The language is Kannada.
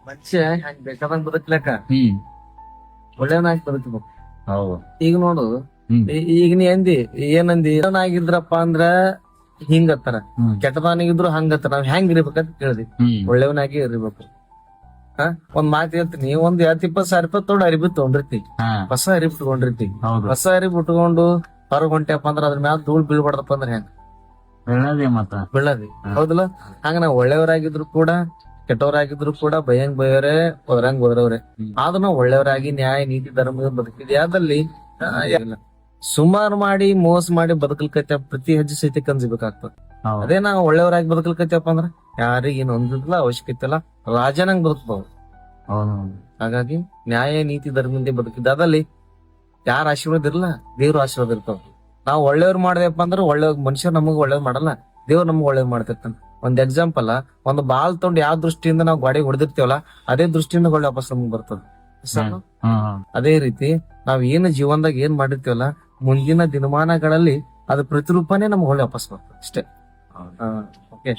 ಮನುಷ್ಯ ಹೆಂಗ್ ಬೇಕಾದಂಗ್ ಬದುಕ್ಲಕ್ಕ ಹ್ಮ್ ಒಳ್ಳೆವನಾಗಿ ಬದುಕ್ಬೇಕು. ಹೌದು. ಈಗ ನೋಡು, ಹ್ಮ್ ಈಗ ನೀ ಅಂದಿ ಏನಂದಿ, ಒಳ್ಳೆವನಾಗಿದ್ರಪ್ಪ ಅಂದ್ರ ಹಿಂಗತ್ತಾರ, ಹ್ಮ್ ಕೆಟ್ಟವನಾಗಿದ್ರು ಹಂಗತ್ತಾರ. ನಾವ್ ಹೆಂಗ್ ಇರ್ಬೇಕಂತ ಕೇಳ್ದಿ. ಹ್ಮ್ ಒಳ್ಳೆವನಾಗಿ ಇರ್ಬೇಕು. ಹಾ, ಒಂದ್ ಮಾತು ಹೇಳ್ತೀನಿ, ಒಂದ್ 20,000 ರೂಪಾಯಿ ತೊಗೊಂಡು ಅರಿಬಿ ತಗೊಂಡಿರ್ತಿ, ಹಾ ಹೊಸ ಅರಿಬಿ ಇಟ್ಕೊಂಡಿರ್ತಿ. ಹೌದು. ಹೊಸ ಅರಿಬಿ ಉಟ್ಕೊಂಡು ಹೊರಗ್ ಹೊಂಟ್ಯಪ್ಪ ಅಂದ್ರ ಅದ್ರ ಮ್ಯಾಲ ಧೂಳ್ ಬೀಳ್ಬಾರ್ದಪ್ಪ ಅಂದ್ರ ಹೆಂಗ್ ಒಳ್ಳೇದೇ ಮತ್ತ. ಬೀಳದಿ? ಹೌದಲ್ಲ? ಹಂಗ ನಾವ್ ಒಳ್ಳೆಯವರಾಗಿದ್ರು ಕೂಡ ಕೆಟ್ಟವರಾಗಿದ್ರು ಕೂಡ ಬಯ್ಯಂಗ್ ಬಯ್ಯೋರೆ, ಹೋದ್ರಂಗ್ ಹೋದ್ರವ್ರೆ. ಆದ್ರೂ ನಾವು ಒಳ್ಳೆಯವರಾಗಿ ನ್ಯಾಯ ನೀತಿ ಧರ್ಮದ ಬದುಕಿದ್ವಿ. ಅದಲ್ಲಿ ಸುಮಾರು ಮಾಡಿ ಮೋಸ ಮಾಡಿ ಬದುಕಲ್ಕೈತೆ, ಪ್ರತಿ ಹೆಜ್ಜೆ ಸಹಿತ ಕಂಜಿಬೇಕಾಗ್ತದ. ಹೌದು. ಅದೇ ನಾವು ಒಳ್ಳೆಯವರಾಗಿ ಬದುಕಲ್ಕೈತಪ್ಪ ಅಂದ್ರ ಯಾರಿಗೇನು ಒಂದಿಲ್ಲ, ಅವಶ್ಯಕತೆ ಇಲ್ಲ, ರಾಜನಂಗ್ ಬದುಕ್ಬಹುದು. ಹೌದು. ಹಾಗಾಗಿ ನ್ಯಾಯ ನೀತಿ ಧರ್ಮದಿಂದ ಬದುಕಿದ್ದ ಅದಲ್ಲಿ ಯಾರ ಆಶೀರ್ವಾದ ಇರಲ್ಲ, ದೇವ್ರ ಆಶೀರ್ವಾದ ಇರ್ತಾವ. ನಾವು ಒಳ್ಳೆಯವ್ರು ಮಾಡ್ದಪ್ಪ ಅಂದ್ರೆ ಒಳ್ಳೆ ಮನುಷ್ಯ ನಮಗ್ ಒಳ್ಳೇದ್ ಮಾಡಲ್ಲ, ದೇವ್ರ ನಮಗ್ ಒಳ್ಳೇದ್ ಮಾಡ್ತಿರ್ತಾನ. ಒಂದ್ ಎಕ್ಸಾಂಪಲ್, ಒಂದು ಬಾಲ್ ತೊಗೊಂಡು ಯಾವ ದೃಷ್ಟಿಯಿಂದ ನಾವು ಗಾಡಿ ಹೊಡೆದಿರ್ತೀವಲ್ಲ, ಅದೇ ದೃಷ್ಟಿಯಿಂದ ಒಳ್ಳೆ ವಾಪಸ್ ನಮಗ್ ಬರ್ತದ. ಅದೇ ರೀತಿ ನಾವ್ ಏನು ಜೀವನದಾಗ ಏನ್ ಮಾಡಿರ್ತೀವಲ್ಲ, ಮುಂದಿನ ದಿನಮಾನಗಳಲ್ಲಿ ಅದ್ರ ಪ್ರತಿರೂಪನೇ ನಮ್ಗೆ ಒಳ್ಳೆ ವಾಪಸ್ ಬರ್ತದೆ ಅಷ್ಟೇ. ಓಕೆ.